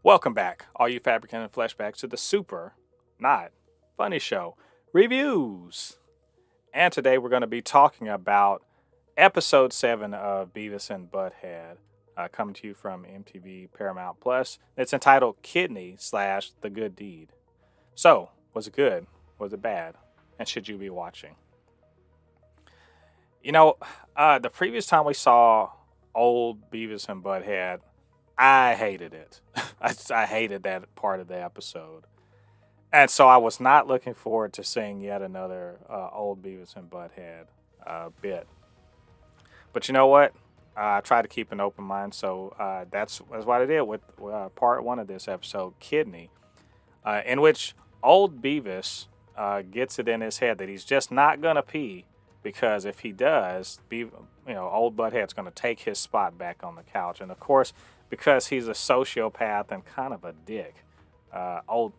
Welcome back, all you Fabricants and Fleshbags, to the super, not funny show, reviews. And today we're going to be talking about episode 7 of Beavis and Butthead, coming to you from MTV Paramount Plus. It's entitled Kidney slash The Good Deed. So, was it good? Was it bad? And should you be watching? The previous time we saw old Beavis and Butthead, I hated it. I hated that part of the episode. And so I was not looking forward to seeing yet another old Beavis and Butthead bit. But you know what? I tried to keep an open mind, so that's what I did with part 1 of this episode, Kidney, in which old Beavis gets it in his head that he's just not going to pee because if he does, old Butthead's going to take his spot back on the couch. And of course, because he's a sociopath and kind of a dick, old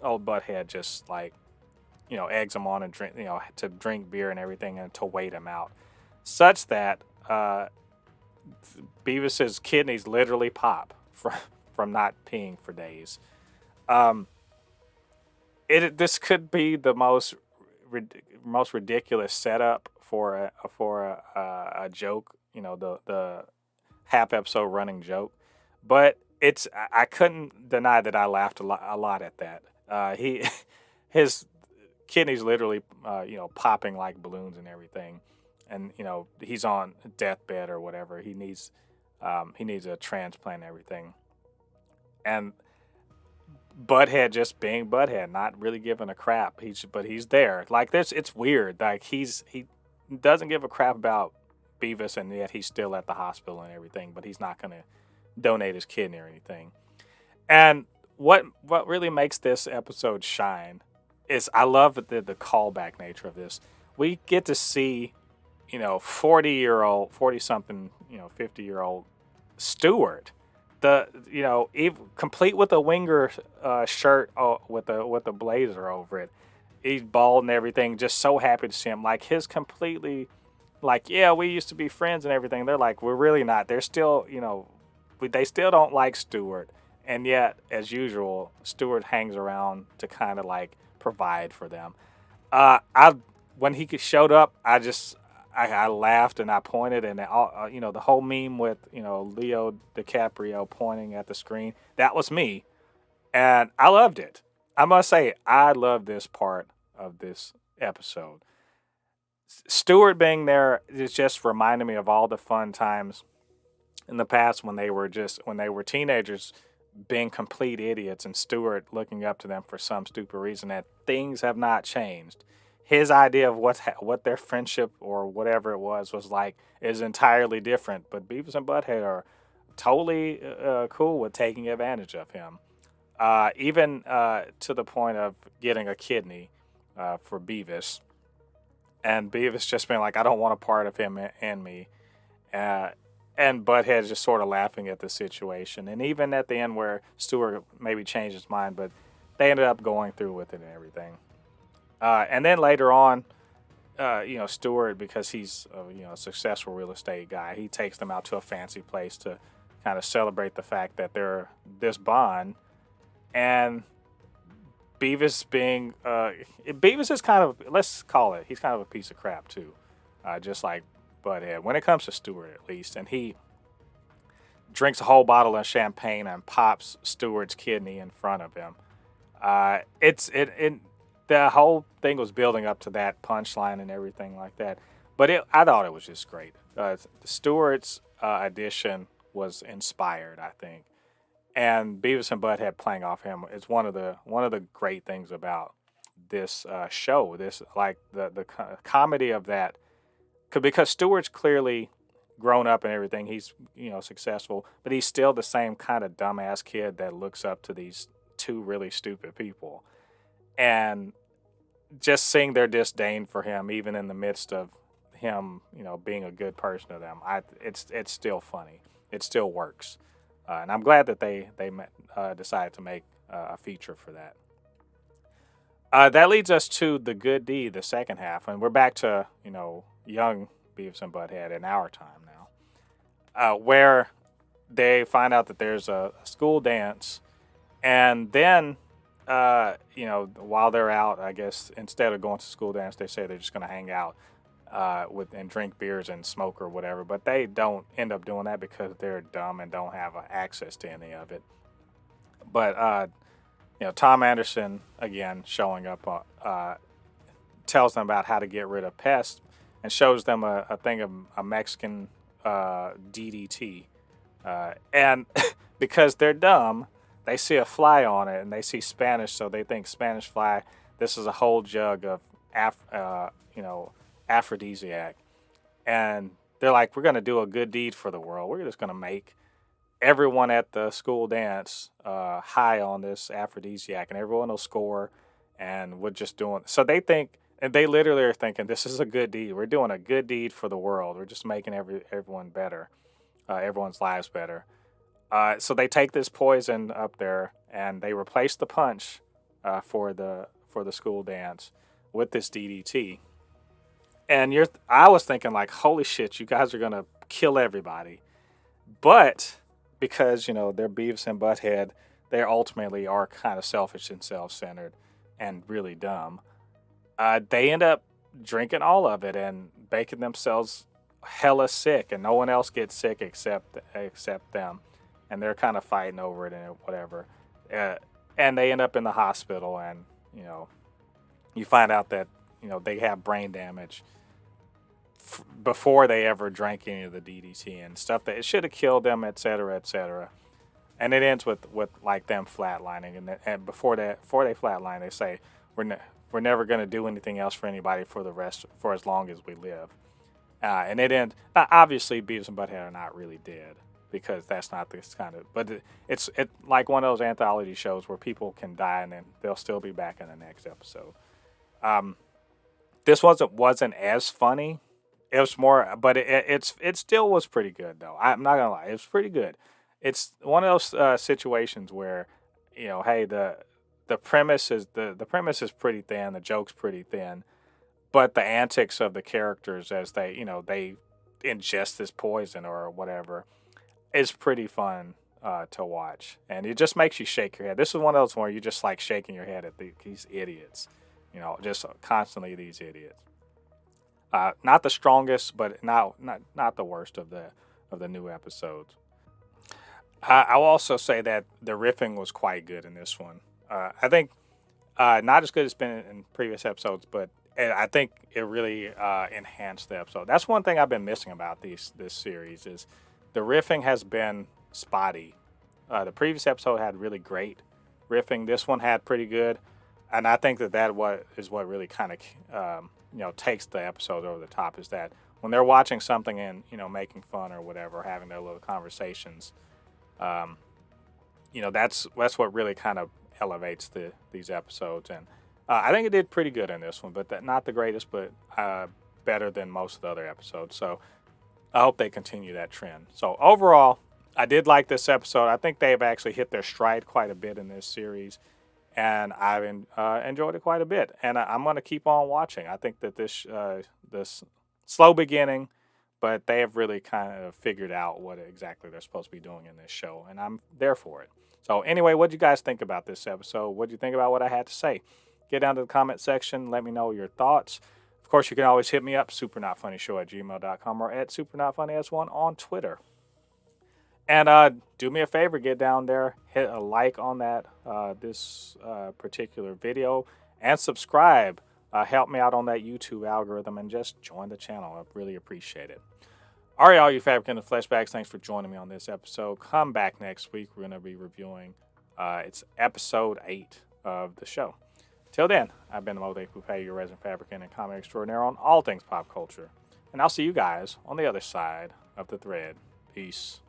Butthead just eggs him on and to drink beer and everything and to wait him out, such that Beavis's kidneys literally pop from not peeing for days. This could be the most ridiculous setup for a joke, the half episode running joke, but I couldn't deny that I laughed a lot at that. His kidneys literally popping like balloons and everything, and he's on deathbed or whatever. He needs a transplant and everything, and Butthead just being Butthead, not really giving a crap. But he's there. Like this, it's weird. Like he doesn't give a crap about Beavis, and yet he's still at the hospital and everything. But he's not going to donate his kidney or anything. And what really makes this episode shine is I love the callback nature of this. We get to see 40-something 50-year-old Stewart, complete with a winger shirt with a blazer over it. He's bald and everything. Just so happy to see him. Like his completely, yeah, we used to be friends and everything. They're like, we're really not. They're still, they still don't like Stewart. And yet, as usual, Stewart hangs around to kind of provide for them. When he showed up, I laughed and I pointed, and the whole meme with Leo DiCaprio pointing at the screen, that was me, and I loved it. I must say, I love this part of this episode. Stewart being there is just reminding me of all the fun times in the past when they were teenagers, being complete idiots, and Stewart looking up to them for some stupid reason that things have not changed. His idea of what their friendship or whatever it was like is entirely different. But Beavis and Butthead are totally cool with taking advantage of him, even to the point of getting a kidney for Beavis, and Beavis just being like, "I don't want a part of him and me," and Butthead just sort of laughing at the situation. And even at the end where Stewart maybe changed his mind, but they ended up going through with it and everything. And then later on, Stewart, because he's a successful real estate guy, he takes them out to a fancy place to kind of celebrate the fact that they're this bond. And Beavis Beavis is kind of, let's call it, he's kind of a piece of crap too, just like Butthead, when it comes to Stewart at least. And he drinks a whole bottle of champagne and pops Stewart's kidney in front of him. The whole thing was building up to that punchline and everything like that. But I thought it was just great. Stewart's addition was inspired, I think. And Beavis and Butthead playing off him is one of the great things about this show. This, the comedy of that. Because Stewart's clearly grown up and everything. He's, successful. But he's still the same kind of dumbass kid that looks up to these two really stupid people. And just seeing their disdain for him, even in the midst of him, being a good person to them, it's still funny. It still works, and I'm glad that they decided to make a feature for that. That leads us to The Good Deed, the second half, and we're back to young Beavis and Butthead in our time now, where they find out that there's a school dance, And then, while they're out, I guess instead of going to school dance, they say they're just going to hang out with and drink beers and smoke or whatever. But they don't end up doing that because they're dumb and don't have access to any of it. But Tom Anderson again showing up tells them about how to get rid of pests and shows them a thing of a Mexican DDT. And because they're dumb, they see a fly on it and they see Spanish, so they think Spanish fly. This is a whole jug of aphrodisiac, and they're like, we're going to do a good deed for the world. We're just going to make everyone at the school dance high on this aphrodisiac, and everyone will score. And we're just doing so. They think, and they literally are thinking, this is a good deed. We're doing a good deed for the world. We're just making everyone better, everyone's lives better. So they take this poison up there and they replace the punch for the school dance with this DDT. And I was thinking like, holy shit, you guys are gonna kill everybody. But because they're Beavis and Butthead, they ultimately are kind of selfish and self-centered and really dumb. They end up drinking all of it and making themselves hella sick, and no one else gets sick except them. And they're kind of fighting over it and whatever. And they end up in the hospital, and you find out that they have brain damage before they ever drank any of the DDT and stuff that it should have killed them, et cetera, et cetera. And it ends with like them flatlining, and before they flatline, they say we're never going to do anything else for anybody for as long as we live. And it ends. Obviously, Beavis and Butthead are not really dead, because that's not this kind of. But it's like one of those anthology shows where people can die and then they'll still be back in the next episode. This wasn't as funny. It was more, but it still was pretty good though. I'm not gonna lie, it was pretty good. It's one of those situations where, hey, the premise is the premise is pretty thin, the joke's pretty thin, but the antics of the characters as they ingest this poison or whatever is pretty fun to watch, and it just makes you shake your head. This is one of those where you're just like shaking your head at these idiots, just constantly these idiots. Not the strongest, but not the worst of the new episodes. I'll also say that the riffing was quite good in this one. I think not as good as it's been in previous episodes, but I think it really enhanced the episode. That's one thing I've been missing about this series is the riffing has been spotty. The previous episode had really great riffing. This one had pretty good, and I think that is what really kind of takes the episode over the top, is that when they're watching something and making fun or whatever, having their little conversations, that's what really kind of elevates these episodes. And I think it did pretty good in this one, but not the greatest, but better than most of the other episodes. So I hope they continue that trend. So overall, I did like this episode. I think they've actually hit their stride quite a bit in this series, and I've enjoyed it quite a bit. And I'm going to keep on watching. I think that this slow beginning, but they have really kind of figured out what exactly they're supposed to be doing in this show, and I'm there for it. So anyway, what do you guys think about this episode? What do you think about what I had to say? Get down to the comment section. Let me know your thoughts. Of course, you can always hit me up, supernotfunnyshow@gmail.com, or at supernotfunnys1 on Twitter. And do me a favor, get down there, hit a like on that this particular video, and subscribe. Help me out on that YouTube algorithm, and just join the channel. I really appreciate it. All right, all you Fabricans and Fleshbags, thanks for joining me on this episode. Come back next week. We're going to be reviewing it's episode 8 of the show. Till then, I've been the Mo Coupe, your resident fabricant and comic extraordinaire on all things pop culture. And I'll see you guys on the other side of the thread. Peace.